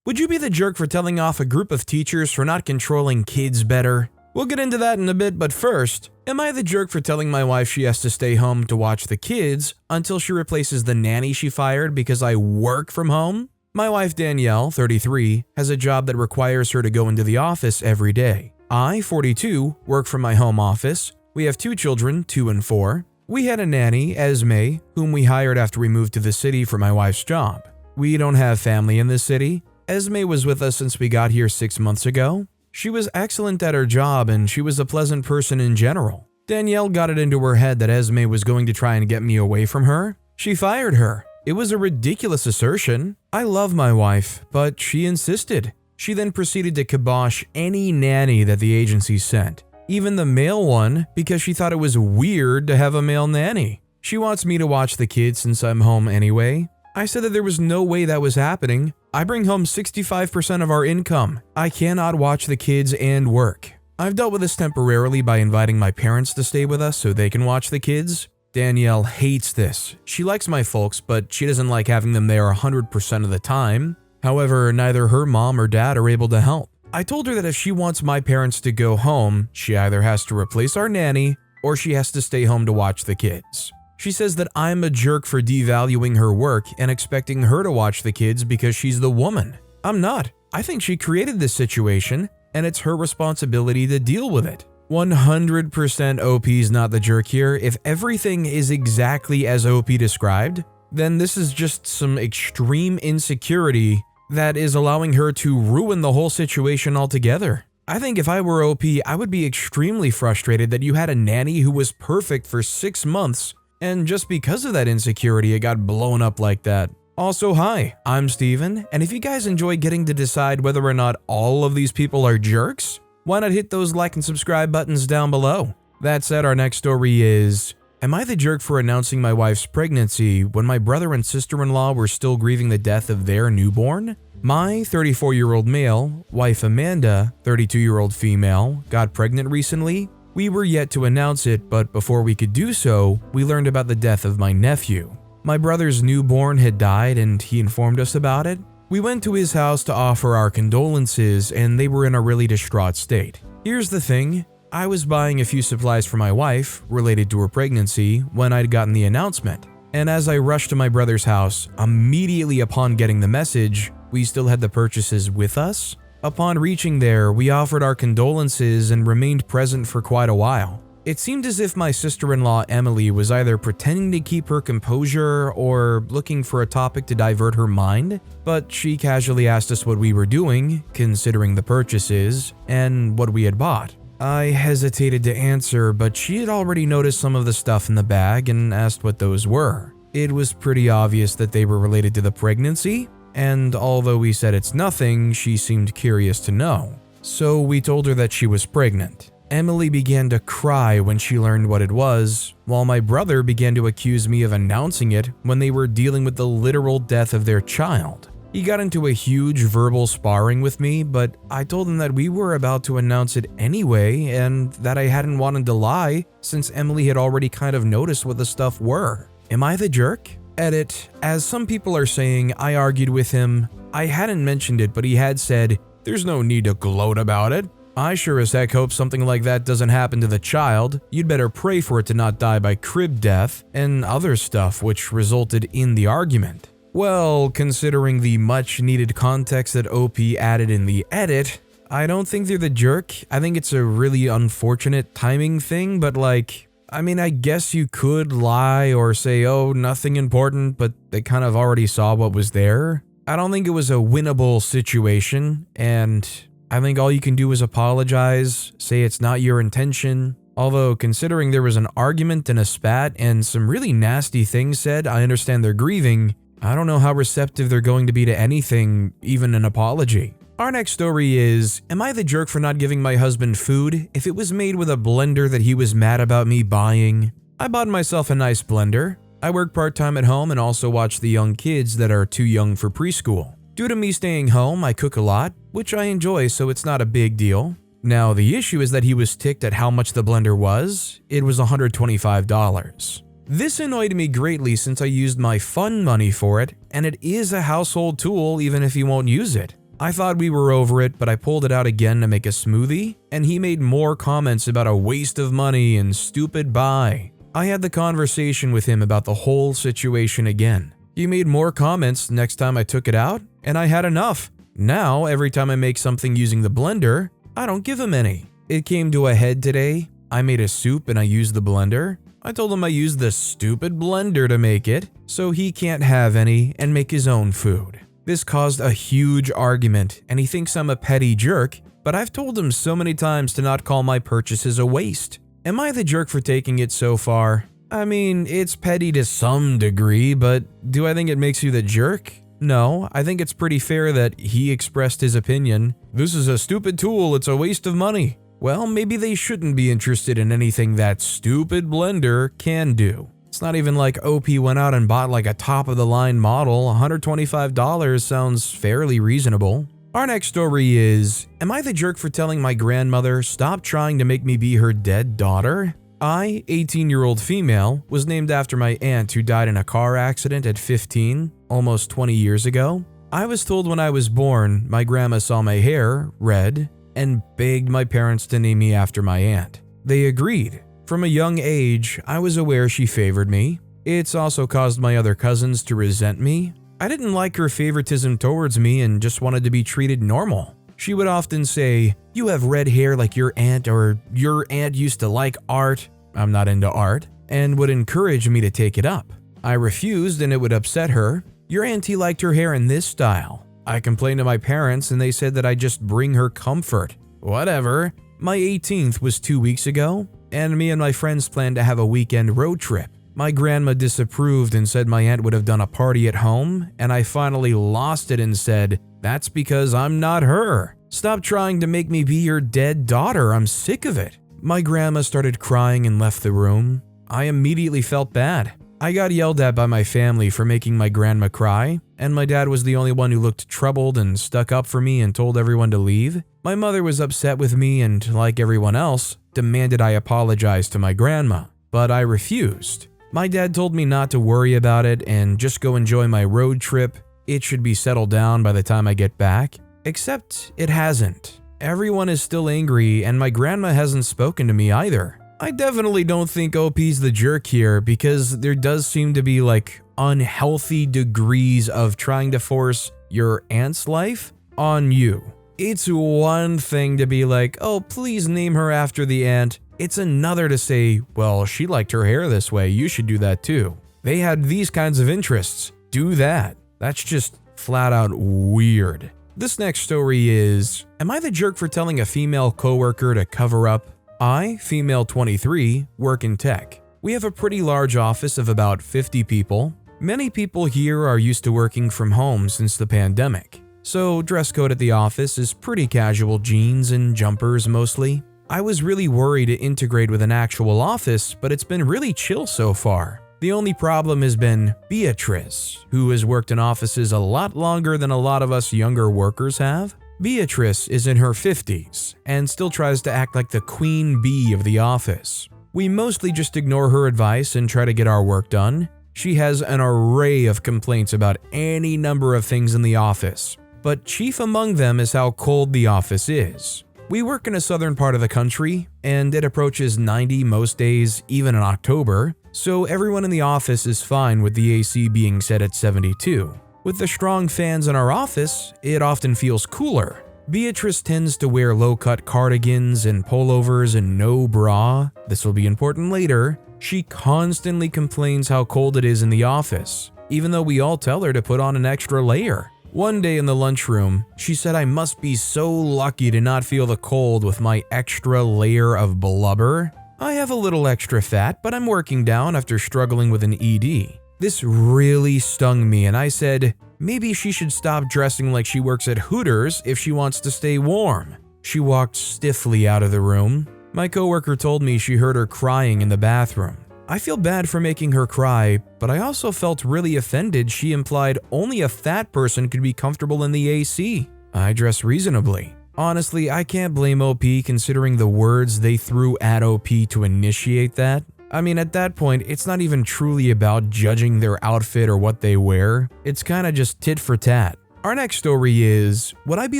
Would you be the jerk for telling off a group of teachers for not controlling kids better? We'll get into that in a bit, but first, am I the jerk for telling my wife she has to stay home to watch the kids until she replaces the nanny she fired because I work from home? My wife Danielle, 33, has a job that requires her to go into the office every day. I, 42, work from my home office. We have 2 children, 2 and 4. We had a nanny, Esme, whom we hired after we moved to the city for my wife's job. We don't have family in this city. Esme was with us since we got here 6 months ago. She was excellent at her job and she was a pleasant person in general. Danielle got it into her head that Esme was going to try and get me away from her. She fired her. It was a ridiculous assertion. I love my wife, but she insisted. She then proceeded to kibosh any nanny that the agency sent, even the male one, because she thought it was weird to have a male nanny. She wants me to watch the kids since I'm home anyway. I said that there was no way that was happening. I bring home 65% of our income. I cannot watch the kids and work. I've dealt with this temporarily by inviting my parents to stay with us so they can watch the kids. Danielle hates this. She likes my folks, but she doesn't like having them there 100% of the time. However, neither her mom or dad are able to help. I told her that if she wants my parents to go home, she either has to replace our nanny or she has to stay home to watch the kids. She says that I'm a jerk for devaluing her work and expecting her to watch the kids because she's the woman. I'm not. I think she created this situation, and it's her responsibility to deal with it. 100% OP's not the jerk here. If everything is exactly as OP described, then this is just some extreme insecurity that is allowing her to ruin the whole situation altogether. I think if I were OP, I would be extremely frustrated that you had a nanny who was perfect for 6 months, and just because of that insecurity, it got blown up like that. Also, hi, I'm Steven, and if you guys enjoy getting to decide whether or not all of these people are jerks, why not hit those like and subscribe buttons down below? That said, our next story is, am I the jerk for announcing my wife's pregnancy when my brother and sister-in-law were still grieving the death of their newborn? My 34-year-old male, wife Amanda, 32-year-old female, got pregnant recently. We were yet to announce it, but before we could do so, we learned about the death of my nephew. My brother's newborn had died and he informed us about it. We went to his house to offer our condolences and they were in a really distraught state. Here's the thing, I was buying a few supplies for my wife related to her pregnancy when I'd gotten the announcement. And as I rushed to my brother's house, immediately upon getting the message, we still had the purchases with us. Upon reaching there, we offered our condolences and remained present for quite a while. It seemed as if my sister-in-law Emily was either pretending to keep her composure or looking for a topic to divert her mind, but she casually asked us what we were doing, considering the purchases, and what we had bought. I hesitated to answer, but she had already noticed some of the stuff in the bag and asked what those were. It was pretty obvious that they were related to the pregnancy, and although we said it's nothing, she seemed curious to know. So we told her that she was pregnant. Emily began to cry when she learned what it was, while my brother began to accuse me of announcing it when they were dealing with the literal death of their child. He got into a huge verbal sparring with me, but I told him that we were about to announce it anyway and that I hadn't wanted to lie since Emily had already kind of noticed what the stuff were. Am I the jerk? Edit, as some people are saying, I argued with him. I hadn't mentioned it, but he had said, "There's no need to gloat about it. I sure as heck hope something like that doesn't happen to the child. You'd better pray for it to not die by crib death," and other stuff which resulted in the argument. Well, considering the much needed context that OP added in the edit, I don't think they're the jerk. I think it's a really unfortunate timing thing, but I guess you could lie or say, oh, nothing important, but they kind of already saw what was there. I don't think it was a winnable situation, and I think all you can do is apologize, say it's not your intention. Although, considering there was an argument and a spat and some really nasty things said, I understand they're grieving. I don't know how receptive they're going to be to anything, even an apology. Our next story is, am I the jerk for not giving my husband food if it was made with a blender that he was mad about me buying? I bought myself a nice blender. I work part-time at home and also watch the young kids that are too young for preschool. Due to me staying home, I cook a lot, which I enjoy, so it's not a big deal. Now, the issue is that he was ticked at how much the blender was. It was $125. This annoyed me greatly since I used my fun money for it, and it is a household tool even if he won't use it. I thought we were over it, but I pulled it out again to make a smoothie, and he made more comments about a waste of money and stupid buy. I had the conversation with him about the whole situation again. He made more comments next time I took it out, and I had enough. Now, every time I make something using the blender, I don't give him any. It came to a head today. I made a soup and I used the blender. I told him I used the stupid blender to make it, so he can't have any and make his own food. This caused a huge argument, and he thinks I'm a petty jerk, but I've told him so many times to not call my purchases a waste. Am I the jerk for taking it so far? I mean, it's petty to some degree, but do I think it makes you the jerk? No, I think it's pretty fair that he expressed his opinion. This is a stupid tool, it's a waste of money. Well, maybe they shouldn't be interested in anything that stupid blender can do. It's not even like OP went out and bought like a top-of-the-line model. $125 sounds fairly reasonable. Our next story is, am I the jerk for telling my grandmother stop trying to make me be her dead daughter? I, 18-year-old female, was named after my aunt who died in a car accident at 15, almost 20 years ago. I was told when I was born my grandma saw my hair, red, and begged my parents to name me after my aunt. They agreed. From a young age, I was aware she favored me. It's also caused my other cousins to resent me. I didn't like her favoritism towards me and just wanted to be treated normal. She would often say, "You have red hair like your aunt," or "Your aunt used to like art." I'm not into art, and would encourage me to take it up. I refused and it would upset her. "Your auntie liked her hair in this style." I complained to my parents and they said that I just bring her comfort. Whatever. My 18th was 2 weeks ago, and me and my friends planned to have a weekend road trip. My grandma disapproved and said my aunt would have done a party at home, and I finally lost it and said, "That's because I'm not her. Stop trying to make me be your dead daughter. I'm sick of it." My grandma started crying and left the room. I immediately felt bad. I got yelled at by my family for making my grandma cry, and my dad was the only one who looked troubled and stuck up for me and told everyone to leave. My mother was upset with me and, like everyone else, demanded I apologize to my grandma, but I refused. My dad told me not to worry about it and just go enjoy my road trip. It should be settled down by the time I get back. Except it hasn't. Everyone is still angry and my grandma hasn't spoken to me either. I definitely don't think OP's the jerk here because there does seem to be like unhealthy degrees of trying to force your aunt's life on you. It's one thing to be like, "Oh, please name her after the aunt." It's another to say, "Well, she liked her hair this way, you should do that too. They had these kinds of interests, do that." That's just flat out weird. This next story is, am I the jerk for telling a female coworker to cover up? I, female 23, work in tech. We have a pretty large office of about 50 people. Many people here are used to working from home since the pandemic. So dress code at the office is pretty casual jeans and jumpers mostly. I was really worried to integrate with an actual office, but it's been really chill so far. The only problem has been Beatrice, who has worked in offices a lot longer than a lot of us younger workers have. Beatrice is in her 50s and still tries to act like the queen bee of the office. We mostly just ignore her advice and try to get our work done. She has an array of complaints about any number of things in the office, but chief among them is how cold the office is. We work in a southern part of the country, and it approaches 90 most days, even in October, so everyone in the office is fine with the AC being set at 72. With the strong fans in our office, it often feels cooler. Beatrice tends to wear low-cut cardigans and pullovers and no bra. This will be important later. She constantly complains how cold it is in the office, even though we all tell her to put on an extra layer. One day in the lunchroom, she said I must be so lucky to not feel the cold with my extra layer of blubber. I have a little extra fat, but I'm working down after struggling with an ED. This really stung me and I said, maybe she should stop dressing like she works at Hooters if she wants to stay warm. She walked stiffly out of the room. My coworker told me she heard her crying in the bathroom. I feel bad for making her cry, but I also felt really offended she implied only a fat person could be comfortable in the AC. I dress reasonably. Honestly, I can't blame OP considering the words they threw at OP to initiate that. I mean, at that point, it's not even truly about judging their outfit or what they wear. It's kinda just tit for tat. Our next story is, would I be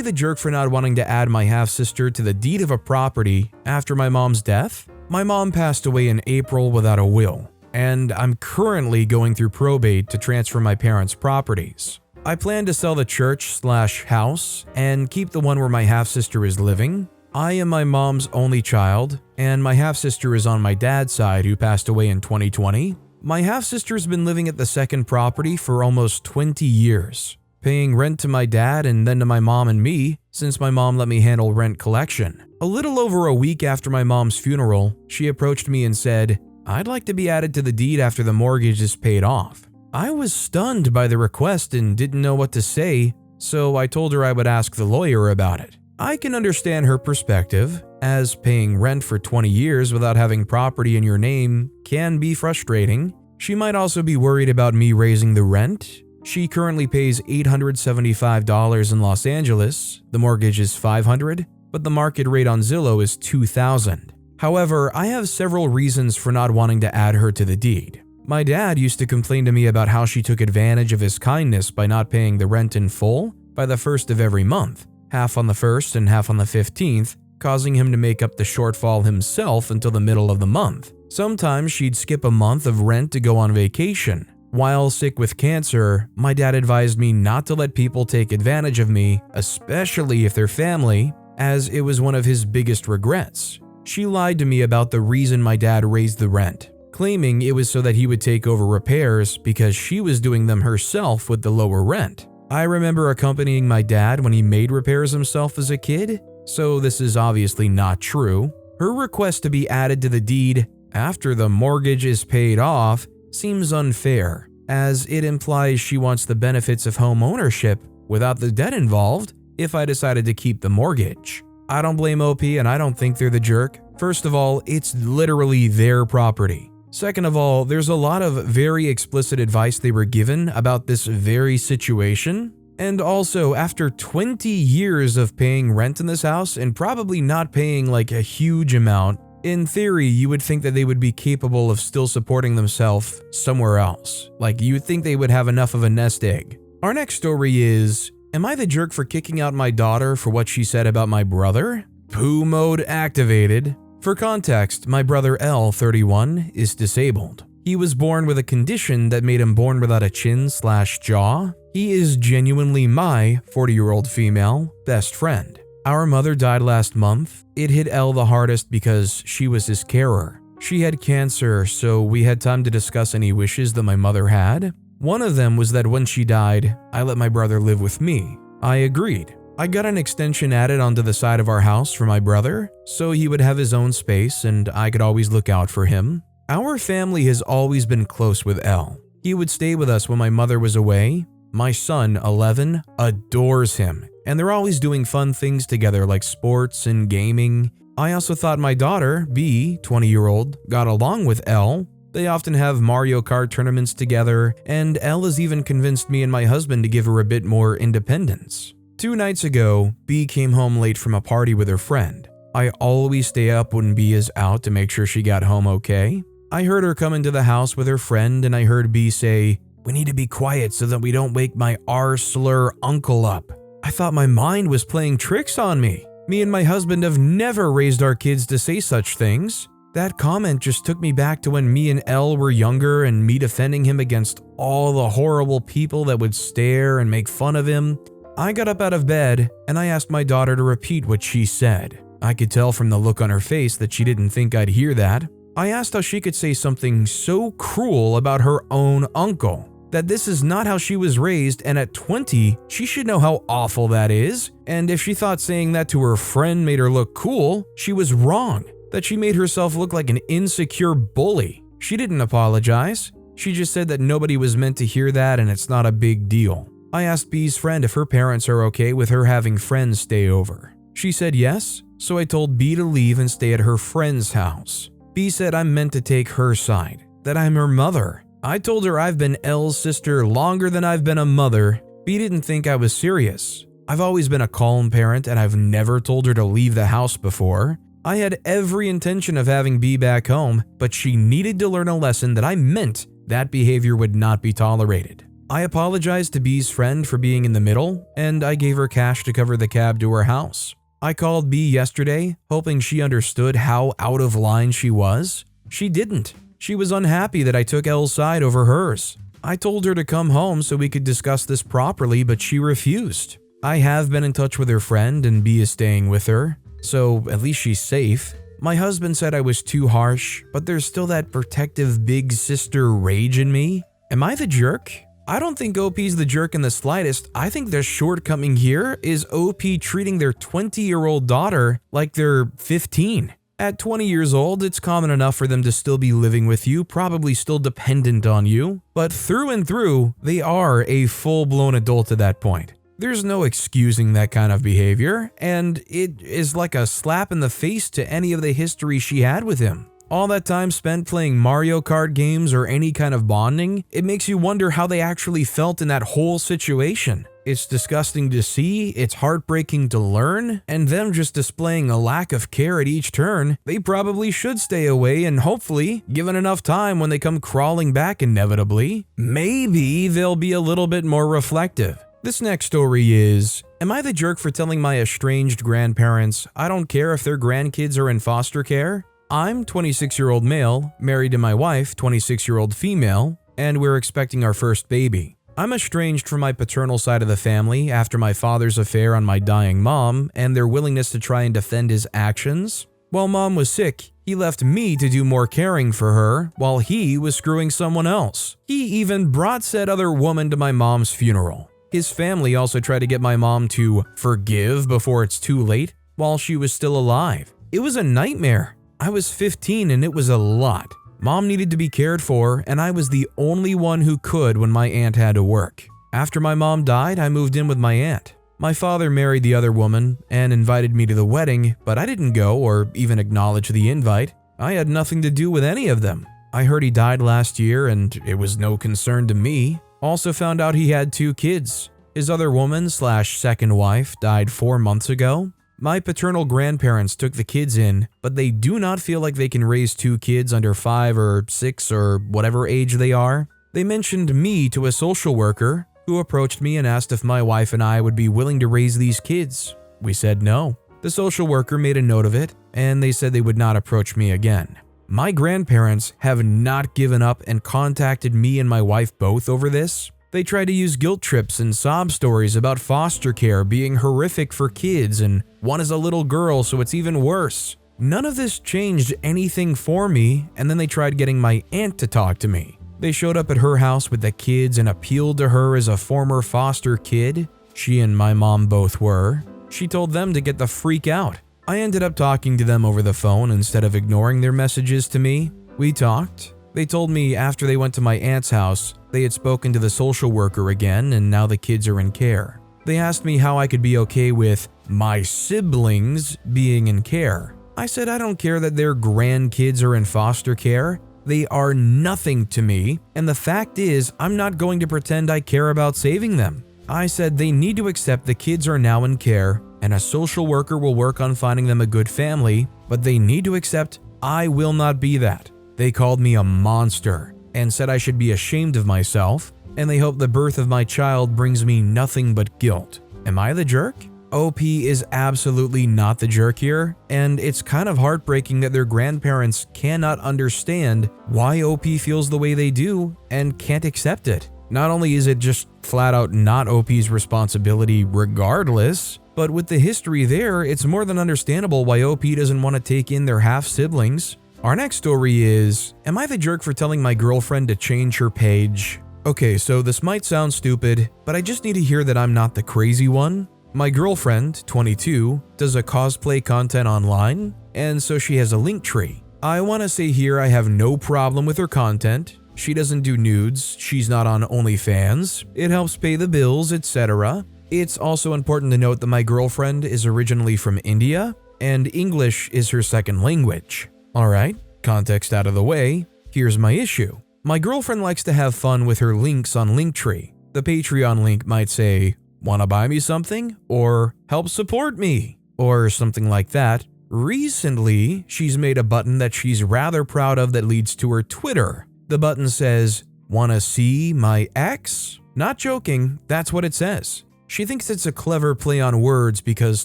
the jerk for not wanting to add my half-sister to the deed of a property after my mom's death? My mom passed away in April without a will, and I'm currently going through probate to transfer my parents' properties. I plan to sell the church/house and keep the one where my half-sister is living. I am my mom's only child, and my half-sister is on my dad's side who passed away in 2020. My half-sister's been living at the second property for almost 20 years, paying rent to my dad and then to my mom and me since my mom let me handle rent collection. A little over a week after my mom's funeral, she approached me and said, "I'd like to be added to the deed after the mortgage is paid off." I was stunned by the request and didn't know what to say, so I told her I would ask the lawyer about it. I can understand her perspective, as paying rent for 20 years without having property in your name can be frustrating. She might also be worried about me raising the rent. She currently pays $875 in Los Angeles, the mortgage is $500, but the market rate on Zillow is $2,000. However, I have several reasons for not wanting to add her to the deed. My dad used to complain to me about how she took advantage of his kindness by not paying the rent in full by the 1st of every month, half on the 1st and half on the 15th, causing him to make up the shortfall himself until the middle of the month. Sometimes she'd skip a month of rent to go on vacation. While sick with cancer, my dad advised me not to let people take advantage of me, especially if they're family, as it was one of his biggest regrets. She lied to me about the reason my dad raised the rent, claiming it was so that he would take over repairs because she was doing them herself with the lower rent. I remember accompanying my dad when he made repairs himself as a kid, so this is obviously not true. Her request to be added to the deed after the mortgage is paid off seems unfair, as it implies she wants the benefits of home ownership without the debt involved if I decided to keep the mortgage. I don't blame OP and I don't think they're the jerk. First of all, it's literally their property. Second of all, there's a lot of very explicit advice they were given about this very situation. And also, after 20 years of paying rent in this house and probably not paying like a huge amount, in theory, you would think that they would be capable of still supporting themselves somewhere else. Like, you would think they would have enough of a nest egg. Our next story is, am I the jerk for kicking out my daughter for what she said about my brother? Poo mode activated. For context, my brother L, 31, is disabled. He was born with a condition that made him born without a chin/jaw. He is genuinely my 40-year-old female best friend. Our mother died last month. It hit Elle the hardest because she was his carer. She had cancer, so we had time to discuss any wishes that my mother had. One of them was that when she died, I let my brother live with me. I agreed. I got an extension added onto the side of our house for my brother, so he would have his own space and I could always look out for him. Our family has always been close with Elle. He would stay with us when my mother was away. My son, 11, adores him, and they're always doing fun things together like sports and gaming. I also thought my daughter, B, 20-year-old, got along with Elle. They often have Mario Kart tournaments together, and Elle has even convinced me and my husband to give her a bit more independence. 2 nights ago, B came home late from a party with her friend. I always stay up when B is out to make sure she got home okay. I heard her come into the house with her friend, and I heard B say, "We need to be quiet so that we don't wake my r-slur uncle up." I thought my mind was playing tricks on me. Me and my husband have never raised our kids to say such things. That comment just took me back to when me and Elle were younger and me defending him against all the horrible people that would stare and make fun of him. I got up out of bed and I asked my daughter to repeat what she said. I could tell from the look on her face that she didn't think I'd hear that. I asked how she could say something so cruel about her own uncle, that this is not how she was raised, and at 20, she should know how awful that is, and if she thought saying that to her friend made her look cool, she was wrong, that she made herself look like an insecure bully. She didn't apologize. She just said that nobody was meant to hear that and it's not a big deal. I asked B's friend if her parents are okay with her having friends stay over. She said yes, so I told B to leave and stay at her friend's house. B said I'm meant to take her side, that I'm her mother. I told her I've been Elle's sister longer than I've been a mother. B didn't think I was serious. I've always been a calm parent and I've never told her to leave the house before. I had every intention of having B back home, but she needed to learn a lesson that I meant that behavior would not be tolerated. I apologized to B's friend for being in the middle, and I gave her cash to cover the cab to her house. I called B yesterday, hoping she understood how out of line she was. She didn't. She was unhappy that I took L's side over hers. I told her to come home so we could discuss this properly, but she refused. I have been in touch with her friend and B is staying with her, so at least she's safe. My husband said I was too harsh, but there's still that protective big sister rage in me. Am I the jerk? I don't think OP's the jerk in the slightest. I think the shortcoming here is OP treating their 20-year-old daughter like they're 15. At 20 years old, it's common enough for them to still be living with you, probably still dependent on you, but through and through, they are a full-blown adult at that point. There's no excusing that kind of behavior, and it is like a slap in the face to any of the history she had with him. All that time spent playing Mario Kart games or any kind of bonding, it makes you wonder how they actually felt in that whole situation. It's disgusting to see, it's heartbreaking to learn, and them just displaying a lack of care at each turn. They probably should stay away and hopefully, given enough time when they come crawling back inevitably, maybe they'll be a little bit more reflective. This next story is, am I the jerk for telling my estranged grandparents I don't care if their grandkids are in foster care? I'm 26-year-old male, married to my wife, 26-year-old female, and we're expecting our first baby. I'm estranged from my paternal side of the family after my father's affair on my dying mom and their willingness to try and defend his actions. While mom was sick, he left me to do more caring for her while he was screwing someone else. He even brought said other woman to my mom's funeral. His family also tried to get my mom to forgive before it's too late while she was still alive. It was a nightmare. I was 15 and it was a lot. Mom needed to be cared for and I was the only one who could when my aunt had to work. After my mom died, I moved in with my aunt. My father married the other woman and invited me to the wedding, but I didn't go or even acknowledge the invite. I had nothing to do with any of them. I heard he died last year and it was no concern to me. Also found out he had 2 kids. His other woman/second wife died 4 months ago. My paternal grandparents took the kids in, but they do not feel like they can raise 2 kids under 5 or 6 or whatever age they are. They mentioned me to a social worker who approached me and asked if my wife and I would be willing to raise these kids. We said no. The social worker made a note of it, and they said they would not approach me again. My grandparents have not given up and contacted me and my wife both over this. They try to use guilt trips and sob stories about foster care being horrific for kids, and one is a little girl, so it's even worse. None of this changed anything for me, and then they tried getting my aunt to talk to me. They showed up at her house with the kids and appealed to her as a former foster kid. She and my mom both were. She told them to get the freak out. I ended up talking to them over the phone instead of ignoring their messages to me. We talked. They told me after they went to my aunt's house, they had spoken to the social worker again and now the kids are in care. They asked me how I could be okay with my siblings being in care. I said I don't care that their grandkids are in foster care. They are nothing to me, and the fact is I'm not going to pretend I care about saving them. I said they need to accept the kids are now in care and a social worker will work on finding them a good family, but they need to accept I will not be that. They called me a monster and said I should be ashamed of myself, and they hope the birth of my child brings me nothing but guilt. Am I the jerk? OP is absolutely not the jerk here, and it's kind of heartbreaking that their grandparents cannot understand why OP feels the way they do and can't accept it. Not only is it just flat out not OP's responsibility regardless, but with the history there, it's more than understandable why OP doesn't want to take in their half-siblings. Our next story is, am I the jerk for telling my girlfriend to change her page? Okay, so this might sound stupid, but I just need to hear that I'm not the crazy one. My girlfriend, 22, does a cosplay content online, and so she has a link tree. I want to say here I have no problem with her content. She doesn't do nudes, she's not on OnlyFans, it helps pay the bills, etc. It's also important to note that my girlfriend is originally from India, and English is her second language. Alright, context out of the way, here's my issue. My girlfriend likes to have fun with her links on Linktree. The Patreon link might say, "Wanna buy me something?" or "Help support me," or something like that. Recently, she's made a button that she's rather proud of that leads to her Twitter. The button says, "Wanna see my ex?" Not joking, that's what it says. She thinks it's a clever play on words because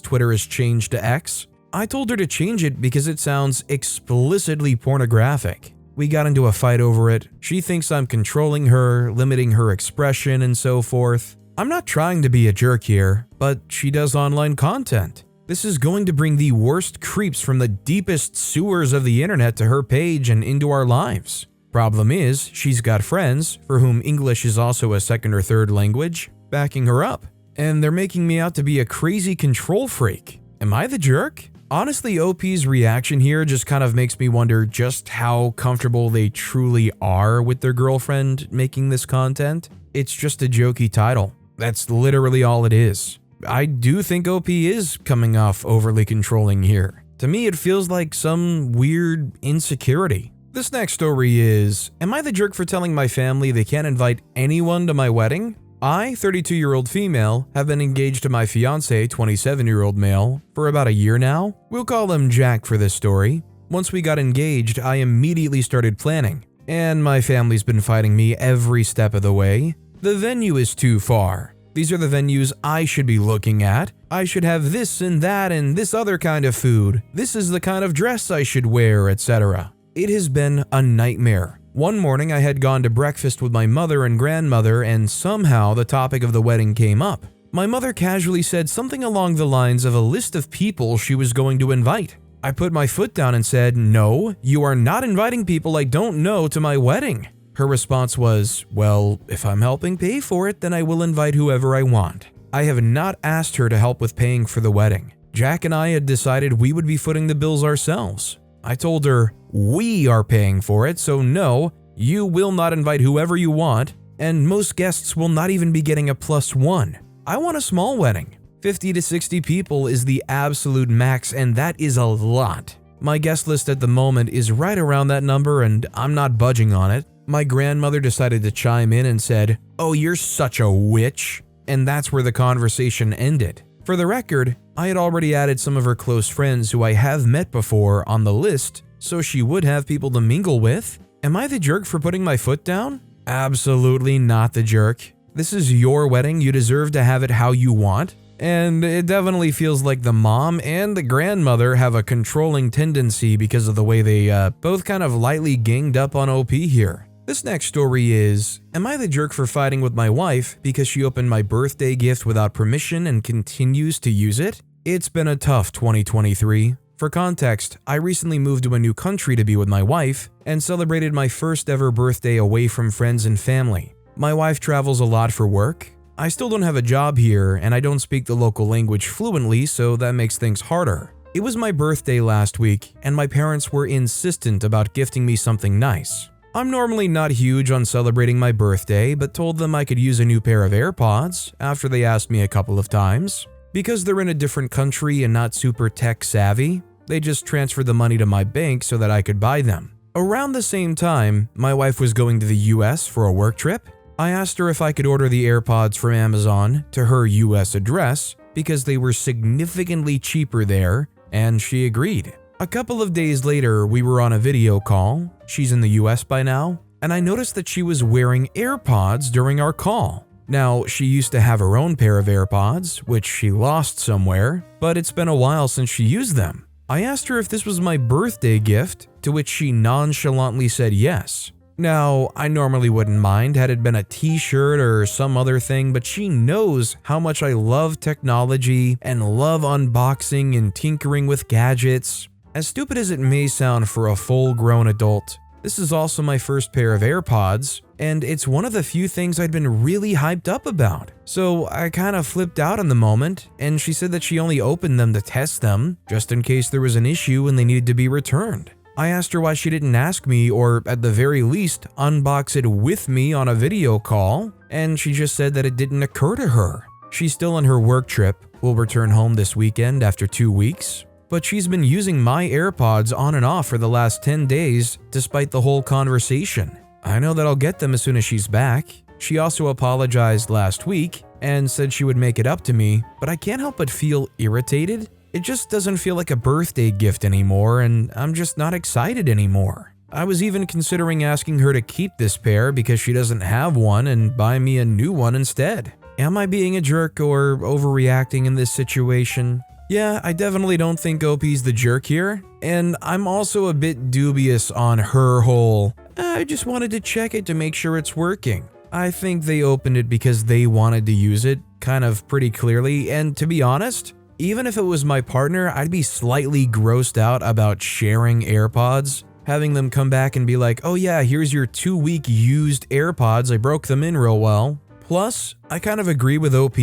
Twitter has changed to X. I told her to change it because it sounds explicitly pornographic. We got into a fight over it. She thinks I'm controlling her, limiting her expression, and so forth. I'm not trying to be a jerk here, but she does online content. This is going to bring the worst creeps from the deepest sewers of the internet to her page and into our lives. Problem is, she's got friends, for whom English is also a second or third language, backing her up. And they're making me out to be a crazy control freak. Am I the jerk? Honestly, OP's reaction here just kind of makes me wonder just how comfortable they truly are with their girlfriend making this content. It's just a jokey title. That's literally all it is. I do think OP is coming off overly controlling here. To me, it feels like some weird insecurity. This next story is, am I the jerk for telling my family they can't invite anyone to my wedding? I, 32-year-old female, have been engaged to my fiancé, 27-year-old male, for about a year now. We'll call him Jack for this story. Once we got engaged, I immediately started planning, and my family's been fighting me every step of the way. The venue is too far. These are the venues I should be looking at. I should have this and that and this other kind of food. This is the kind of dress I should wear, etc. It has been a nightmare. One morning I had gone to breakfast with my mother and grandmother, and somehow the topic of the wedding came up. My mother casually said something along the lines of a list of people she was going to invite. I put my foot down and said, "No, you are not inviting people I don't know to my wedding." Her response was, "Well, if I'm helping pay for it, then I will invite whoever I want." I have not asked her to help with paying for the wedding. Jack and I had decided we would be footing the bills ourselves. I told her, "We are paying for it, so no, you will not invite whoever you want, and most guests will not even be getting a +1. I want a small wedding. 50 to 60 people is the absolute max, and that is a lot. My guest list at the moment is right around that number, and I'm not budging on it." My grandmother decided to chime in and said, "Oh, you're such a witch," and that's where the conversation ended. For the record, I had already added some of her close friends who I have met before on the list, so she would have people to mingle with. Am I the jerk for putting my foot down? Absolutely not the jerk. This is your wedding, you deserve to have it how you want. And it definitely feels like the mom and the grandmother have a controlling tendency because of the way they both kind of lightly ganged up on OP here. This next story is, am I the jerk for fighting with my wife because she opened my birthday gift without permission and continues to use it? It's been a tough 2023. For context, I recently moved to a new country to be with my wife and celebrated my first ever birthday away from friends and family. My wife travels a lot for work. I still don't have a job here and I don't speak the local language fluently, so that makes things harder. It was my birthday last week and my parents were insistent about gifting me something nice. I'm normally not huge on celebrating my birthday, but told them I could use a new pair of AirPods after they asked me a couple of times. Because they're in a different country and not super tech savvy, they just transferred the money to my bank so that I could buy them. Around the same time, my wife was going to the US for a work trip. I asked her if I could order the AirPods from Amazon to her US address because they were significantly cheaper there, and she agreed. A couple of days later, we were on a video call. She's in the US by now, and I noticed that she was wearing AirPods during our call. Now, she used to have her own pair of AirPods, which she lost somewhere, but it's been a while since she used them. I asked her if this was my birthday gift, to which she nonchalantly said yes. Now, I normally wouldn't mind had it been a t-shirt or some other thing, but she knows how much I love technology and love unboxing and tinkering with gadgets. As stupid as it may sound for a full-grown adult, this is also my first pair of AirPods, and it's one of the few things I'd been really hyped up about. So I kind of flipped out in the moment, and she said that she only opened them to test them, just in case there was an issue and they needed to be returned. I asked her why she didn't ask me, or at the very least, unbox it with me on a video call, and she just said that it didn't occur to her. She's still on her work trip, will return home this weekend after 2 weeks, but she's been using my AirPods on and off for the last 10 days despite the whole conversation. I know that I'll get them as soon as she's back. She also apologized last week and said she would make it up to me, but I can't help but feel irritated. It just doesn't feel like a birthday gift anymore, and I'm just not excited anymore. I was even considering asking her to keep this pair because she doesn't have one and buy me a new one instead. Am I being a jerk or overreacting in this situation? Yeah, I definitely don't think OP's the jerk here, and I'm also a bit dubious on her whole, I just wanted to check it to make sure it's working. I think they opened it because they wanted to use it, kind of pretty clearly, and to be honest, even if it was my partner, I'd be slightly grossed out about sharing AirPods, having them come back and be like, oh yeah, here's your 2-week used AirPods, I broke them in real well. Plus, I kind of agree with OP.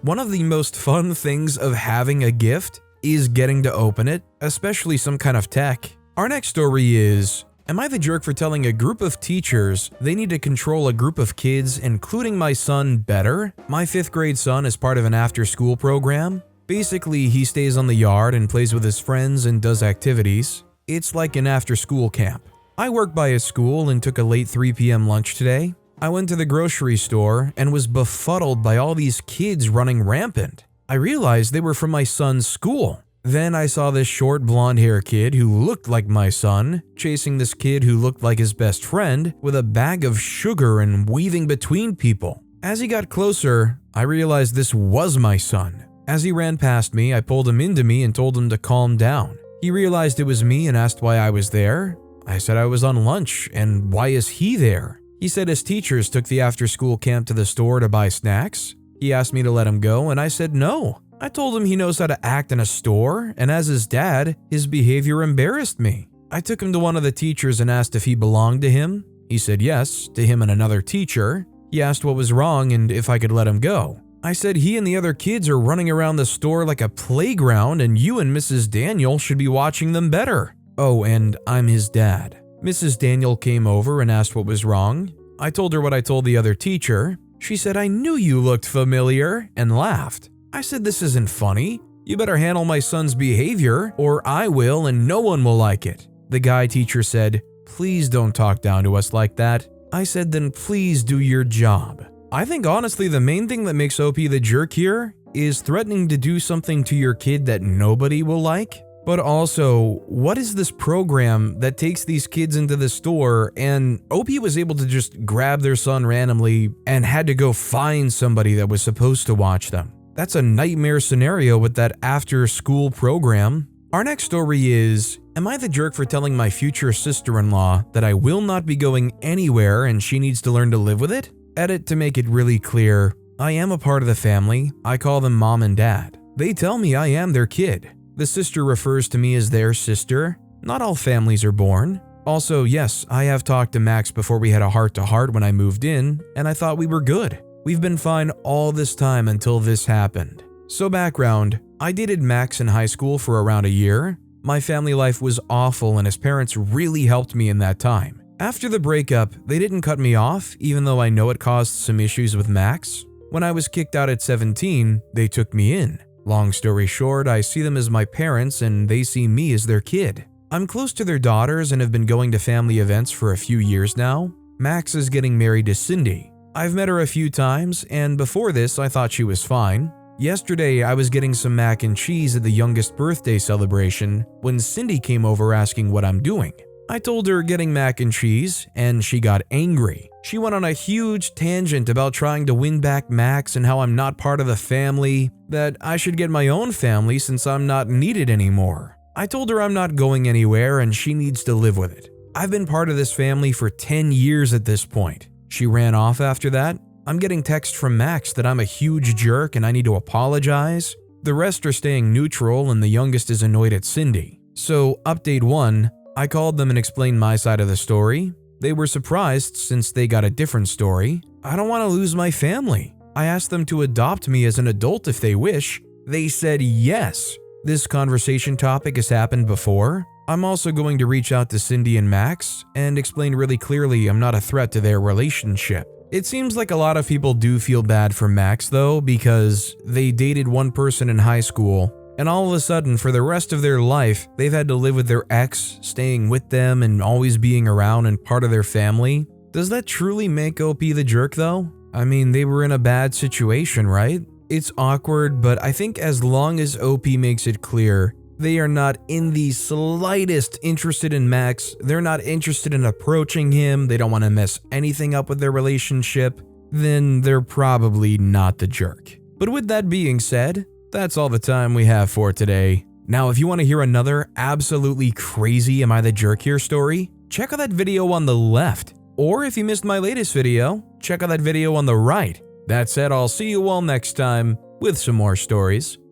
One of the most fun things of having a gift is getting to open it, especially some kind of tech. Our next story is, am I the jerk for telling a group of teachers they need to control a group of kids, including my son, better? My 5th grade son is part of an after-school program. Basically, he stays on the yard and plays with his friends and does activities. It's like an after-school camp. I work by a school and took a late 3 p.m. lunch today. I went to the grocery store and was befuddled by all these kids running rampant. I realized they were from my son's school. Then I saw this short blonde hair kid who looked like my son, chasing this kid who looked like his best friend with a bag of sugar and weaving between people. As he got closer, I realized this was my son. As he ran past me, I pulled him into me and told him to calm down. He realized it was me and asked why I was there. I said I was on lunch, and why is he there? He said his teachers took the after-school camp to the store to buy snacks. He asked me to let him go, and I said no. I told him he knows how to act in a store, and as his dad, his behavior embarrassed me. I took him to one of the teachers and asked if he belonged to him. He said yes, to him and another teacher. He asked what was wrong and if I could let him go. I said he and the other kids are running around the store like a playground and you and Mrs. Daniel should be watching them better. Oh, and I'm his dad. Mrs. Daniel came over and asked what was wrong. I told her what I told the other teacher. She said, I knew you looked familiar, and laughed. I said, this isn't funny. You better handle my son's behavior, or I will and no one will like it. The guy teacher said, please don't talk down to us like that. I said, then please do your job. I think honestly the main thing that makes OP the jerk here is threatening to do something to your kid that nobody will like. But also, what is this program that takes these kids into the store and OP was able to just grab their son randomly and had to go find somebody that was supposed to watch them? That's a nightmare scenario with that after-school program. Our next story is, am I the jerk for telling my future sister-in-law that I will not be going anywhere and she needs to learn to live with it? Edit to make it really clear, I am a part of the family. I call them mom and dad. They tell me I am their kid. The sister refers to me as their sister. Not all families are born. Also, yes, I have talked to Max before we had a heart-to-heart when I moved in, and I thought we were good. We've been fine all this time until this happened. So background, I dated Max in high school for around a year. My family life was awful and his parents really helped me in that time. After the breakup, they didn't cut me off, even though I know it caused some issues with Max. When I was kicked out at 17, they took me in. Long story short, I see them as my parents and they see me as their kid. I'm close to their daughters and have been going to family events for a few years now. Max is getting married to Cindy. I've met her a few times and before this I thought she was fine. Yesterday I was getting some mac and cheese at the youngest birthday celebration when Cindy came over asking what I'm doing. I told her getting mac and cheese and she got angry. She went on a huge tangent about trying to win back Max and how I'm not part of the family, that I should get my own family since I'm not needed anymore. I told her I'm not going anywhere and she needs to live with it. I've been part of this family for 10 years at this point. She ran off after that. I'm getting text from Max that I'm a huge jerk and I need to apologize. The rest are staying neutral and the youngest is annoyed at Cindy. So, update 1, I called them and explained my side of the story. They were surprised since they got a different story. I don't want to lose my family. I asked them to adopt me as an adult if they wish. They said yes. This conversation topic has happened before. I'm also going to reach out to Cindy and Max and explain really clearly I'm not a threat to their relationship. It seems like a lot of people do feel bad for Max though, because they dated one person in high school and all of a sudden for the rest of their life they've had to live with their ex, staying with them and always being around and part of their family. Does that truly make OP the jerk though? I mean, they were in a bad situation, right? It's awkward, but I think as long as OP makes it clear They are not in the slightest interested in Max, they're not interested in approaching him, they don't want to mess anything up with their relationship, then they're probably not the jerk. But with that being said, that's all the time we have for today. Now, if you want to hear another absolutely crazy Am I the Jerk Here story, check out that video on the left. Or if you missed my latest video, check out that video on the right. That said, I'll see you all next time with some more stories.